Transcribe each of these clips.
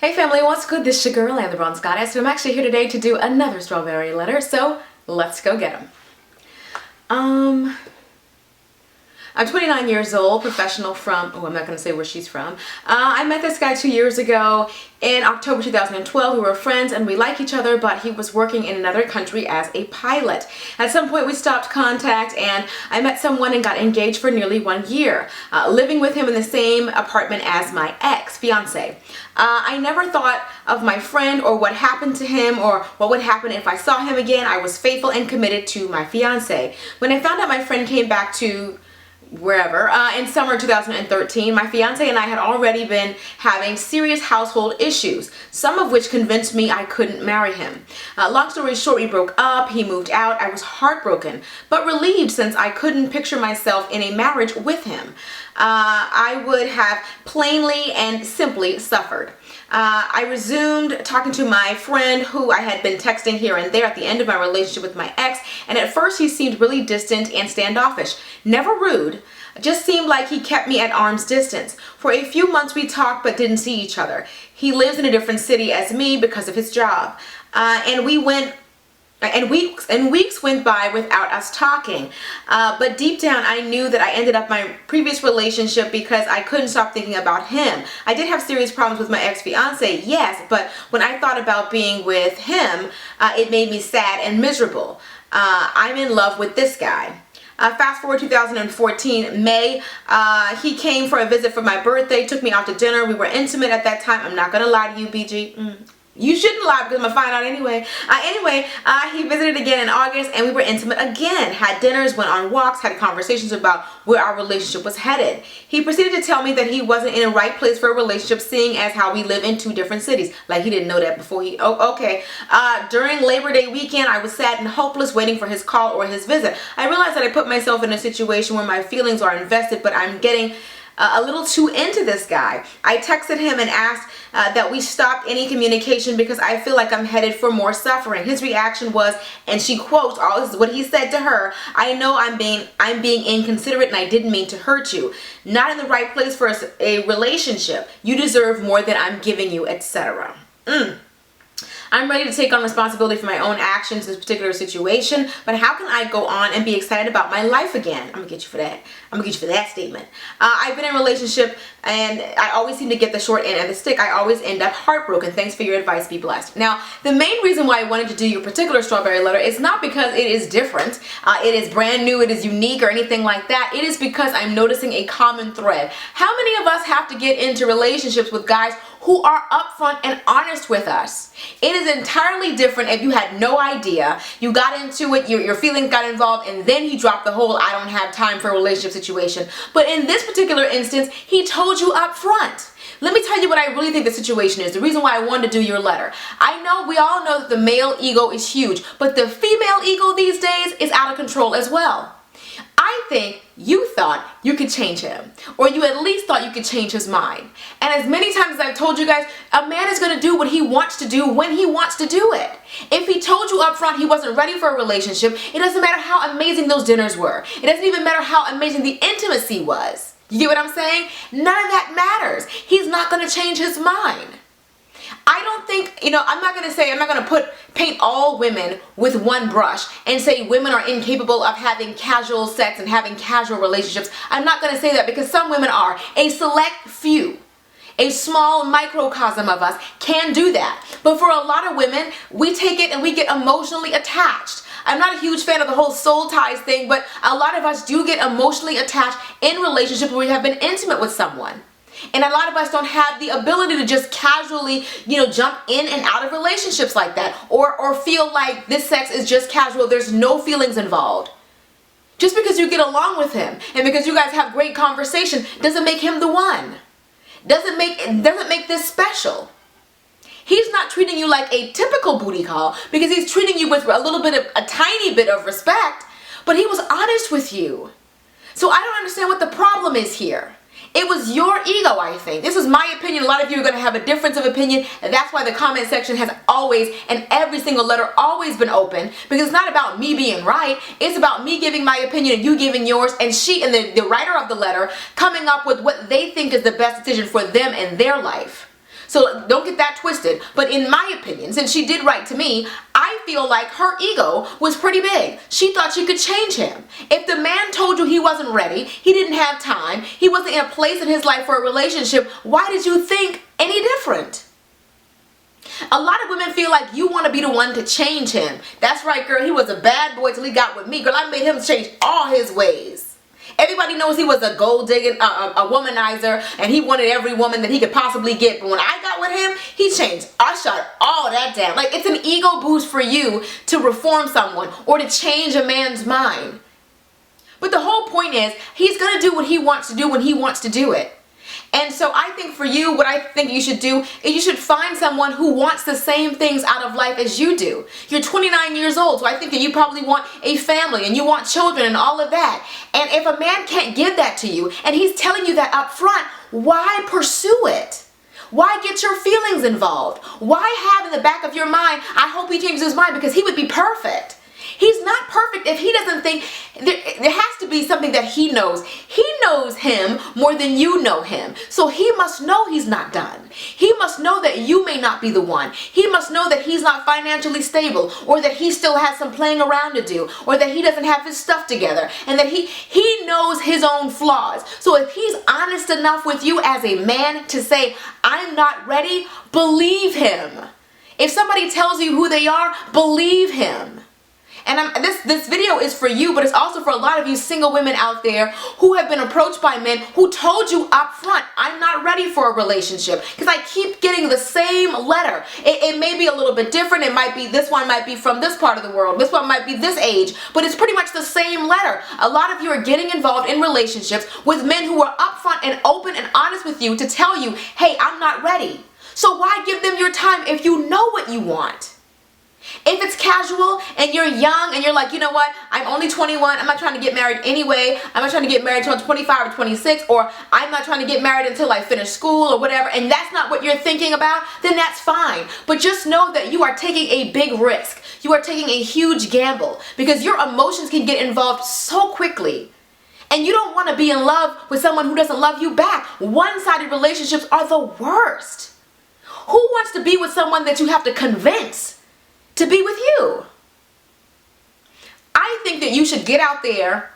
Hey family, what's good? This is your girl, and the Bronze Goddess, and I'm actually here today to do another strawberry letter, so let's go get them. I'm 29 years old, professional from, I'm not going to say where she's from. I met this guy 2 years ago in October 2012. We were friends and we like each other, but he was working in another country as a pilot. At some point we stopped contact and I met someone and got engaged for nearly 1 year, living with him in the same apartment as my ex-fiance. I never thought of my friend or what happened to him or what would happen if I saw him again. I was faithful and committed to my fiance. When I found out my friend came back to wherever, in summer 2013, my fiance and I had already been having serious household issues, some of which convinced me I couldn't marry him. Long story short, we broke up, he moved out, I was heartbroken, but relieved since I couldn't picture myself in a marriage with him. I would have plainly and simply suffered. I resumed talking to my friend who I had been texting here and there at the end of my relationship with my ex, and at first he seemed really distant and standoffish. Never rude, just seemed like he kept me at arm's distance. For a few months we talked but didn't see each other. He lives in a different city as me because of his job. Weeks went by without us talking. But deep down, I knew that I ended up my previous relationship because I couldn't stop thinking about him. I did have serious problems with my ex-fiance, yes, but when I thought about being with him, it made me sad and miserable. I'm in love with this guy. Fast forward 2014, May, he came for a visit for my birthday, took me out to dinner. We were intimate at that time. I'm not going to lie to you, BG. You shouldn't lie because I'm going to find out anyway. He visited again in August and we were intimate again. Had dinners, went on walks, had conversations about where our relationship was headed. He proceeded to tell me that he wasn't in the right place for a relationship, seeing as how we live in two different cities. Like he didn't know that before he, okay. During Labor Day weekend, I was sad and hopeless waiting for his call or his visit. I realized that I put myself in a situation where my feelings are invested, but I'm getting a little too into this guy. I texted him and asked that we stop any communication because I feel like I'm headed for more suffering. His reaction was, and she quotes, all this is what he said to her, "I know I'm being inconsiderate and I didn't mean to hurt you. Not in the right place for a relationship. You deserve more than I'm giving you," etc. I'm ready to take on responsibility for my own actions in this particular situation, but how can I go on and be excited about my life again? I'm gonna get you for that. I'm gonna get you for that statement. I've been in a relationship and I always seem to get the short end of the stick. I always end up heartbroken. Thanks for your advice. Be blessed. Now, the main reason why I wanted to do your particular strawberry letter is not because it is different, it is brand new, it is unique or anything like that. It is because I'm noticing a common thread. How many of us have to get into relationships with guys who are upfront and honest with us? It is entirely different if you had no idea, you got into it, your feelings got involved, and then he dropped the whole "I don't have time for a relationship" situation. But in this particular instance, he told you up front. Let me tell you what I really think the situation is, the reason why I wanted to do your letter. I know, we all know that the male ego is huge, but the female ego these days is out of control as well. I think you thought you could change him, or you at least thought you could change his mind. And as many times as I've told you guys, a man is going to do what he wants to do when he wants to do it. If he told you up front he wasn't ready for a relationship, it doesn't matter how amazing those dinners were. It doesn't even matter how amazing the intimacy was. You get what I'm saying? None of that matters. He's not going to change his mind. I don't think, I'm not going to paint all women with one brush and say women are incapable of having casual sex and having casual relationships. I'm not going to say that because some women are. A select few, a small microcosm of us can do that. But for a lot of women, we take it and we get emotionally attached. I'm not a huge fan of the whole soul ties thing, but a lot of us do get emotionally attached in relationships where we have been intimate with someone. And a lot of us don't have the ability to just casually, jump in and out of relationships like that, or feel like this sex is just casual, there's no feelings involved. Just because you get along with him and because you guys have great conversation doesn't make him the one. Doesn't make this special. He's not treating you like a typical booty call because he's treating you with a tiny bit of respect, but he was honest with you. So I don't understand what the problem is here. It was your ego, I think. This is my opinion. A lot of you are going to have a difference of opinion, and that's why the comment section has always, and every single letter, always been open, because it's not about me being right. It's about me giving my opinion and you giving yours, and she and the writer of the letter coming up with what they think is the best decision for them and their life. So don't get that twisted. But in my opinion, since she did write to me, I feel like her ego was pretty big. She thought she could change him. If the man told you he wasn't ready, he didn't have time, he wasn't in a place in his life for a relationship, why did you think any different? A lot of women feel like you want to be the one to change him. That's right, girl. He was a bad boy till he got with me. Girl, I made him change all his ways. Everybody knows he was a gold digging, a womanizer, and he wanted every woman that he could possibly get. But when I got with him, he changed. I shut all that down. Like, it's an ego boost for you to reform someone or to change a man's mind. But the whole point is, he's going to do what he wants to do when he wants to do it. And so I think for you, what I think you should do is you should find someone who wants the same things out of life as you do. You're 29 years old, so I think that you probably want a family and you want children and all of that. And if a man can't give that to you and he's telling you that up front, why pursue it? Why get your feelings involved? Why have in the back of your mind, I hope he changes his mind because he would be perfect? He's not perfect if he doesn't think, there has to be something that he knows. He knows him more than you know him. So he must know he's not done. He must know that you may not be the one. He must know that he's not financially stable, or that he still has some playing around to do, or that he doesn't have his stuff together, and that he knows his own flaws. So if he's honest enough with you as a man to say, I'm not ready, believe him. If somebody tells you who they are, believe him. And this video is for you, but it's also for a lot of you single women out there who have been approached by men who told you up front, I'm not ready for a relationship. Because I keep getting the same letter. It may be a little bit different. It might be, this one might be from this part of the world. This one might be this age. But it's pretty much the same letter. A lot of you are getting involved in relationships with men who are upfront and open and honest with you to tell you, hey, I'm not ready. So why give them your time if you know what you want? If it's casual and you're young and you're like, you know what, I'm only 21, I'm not trying to get married anyway, I'm not trying to get married until I'm 25 or 26, or I'm not trying to get married until I finish school or whatever, and that's not what you're thinking about, then that's fine. But just know that you are taking a big risk. You are taking a huge gamble because your emotions can get involved so quickly. And you don't want to be in love with someone who doesn't love you back. One-sided relationships are the worst. Who wants to be with someone that you have to convince to be with you? I think that you should get out there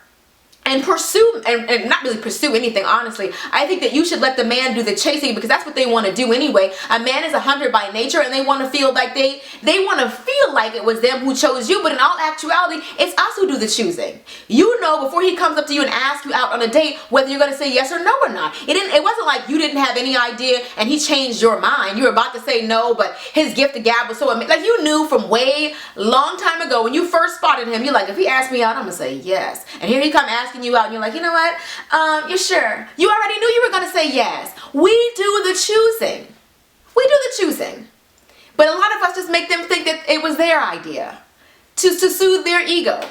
and pursue, and not really pursue anything, honestly. I think that you should let the man do the chasing because that's what they want to do anyway. A man is a hunter by nature and they want to feel like they want to feel like it was them who chose you, but in all actuality, it's us who do the choosing. You know before he comes up to you and asks you out on a date whether you're going to say yes or no or not. It wasn't like you didn't have any idea and he changed your mind. You were about to say no, but his gift of gab was so amazing. Like you knew from way long time ago when you first spotted him, you're like, if he asked me out, I'm going to say yes. And here he come asking you out and you're like, you know what, you're sure? You already knew you were going to say yes. We do the choosing. We do the choosing. But a lot of us just make them think that it was their idea to soothe their ego.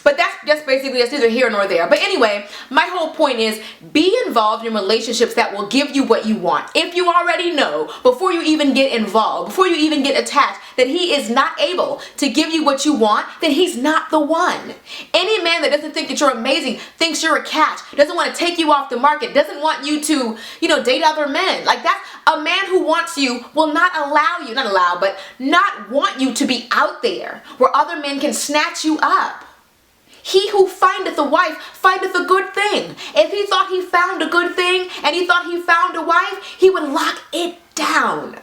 But that's just basically, it's neither here nor there. But anyway, my whole point is be involved in relationships that will give you what you want. If you already know, before you even get involved, before you even get attached, that he is not able to give you what you want, then he's not the one. Any man that doesn't think that you're amazing, thinks you're a catch, doesn't want to take you off the market, doesn't want you to, date other men. Like that's a man who wants you will not not want you to be out there where other men can snatch you up. He who findeth a wife findeth a good thing. If he thought he found a good thing and he thought he found a wife, he would lock it down.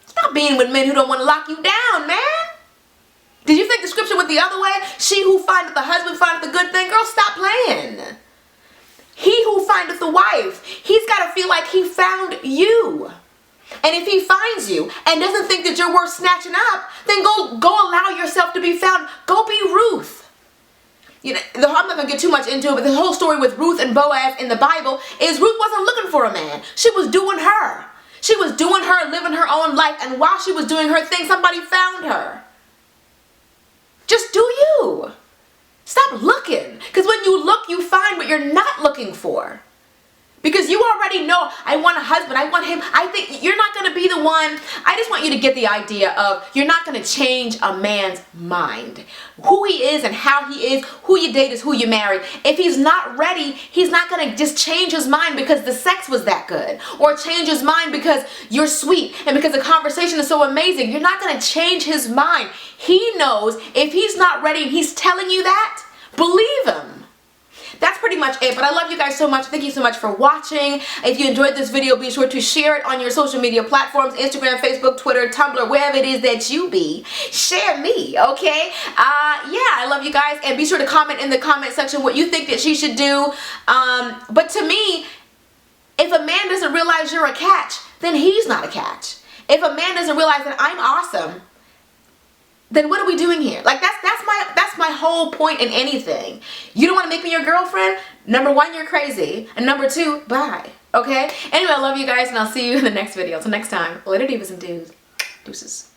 Stop being with men who don't want to lock you down, man. Did you think the scripture went the other way? She who findeth a husband findeth a good thing. Girl, stop playing. He who findeth a wife, he's got to feel like he found you. And if he finds you and doesn't think that you're worth snatching up, then go allow yourself to be found. Go be Ruth. I'm not going to get too much into it, but the whole story with Ruth and Boaz in the Bible is Ruth wasn't looking for a man. She was doing her. She was doing her, living her own life. And while she was doing her thing, somebody found her. Just do you. Stop looking. Because when you look, you find what you're not looking for. Because you already know, I want a husband, I want him. I think you're not going to be the one. I just want you to get the idea of you're not going to change a man's mind. Who he is and how he is, who you date is who you marry. If he's not ready, he's not going to just change his mind because the sex was that good. Or change his mind because you're sweet and because the conversation is so amazing. You're not going to change his mind. He knows if he's not ready and he's telling you that, believe him. That's pretty much it, but I love you guys so much. Thank you so much for watching. If you enjoyed this video, be sure to share it on your social media platforms, Instagram, Facebook, Twitter, Tumblr, wherever it is that you be. Share me, okay? Yeah, I love you guys, and be sure to comment in the comment section what you think that she should do. But to me, if a man doesn't realize you're a catch, then he's not a catch. If a man doesn't realize that I'm awesome, then what are we doing here? Like that's my whole point in anything. You don't want to make me your girlfriend? Number one, you're crazy. And number two, bye. Okay? Anyway, I love you guys and I'll see you in the next video. Until next time, later divas and dudes. Deuces.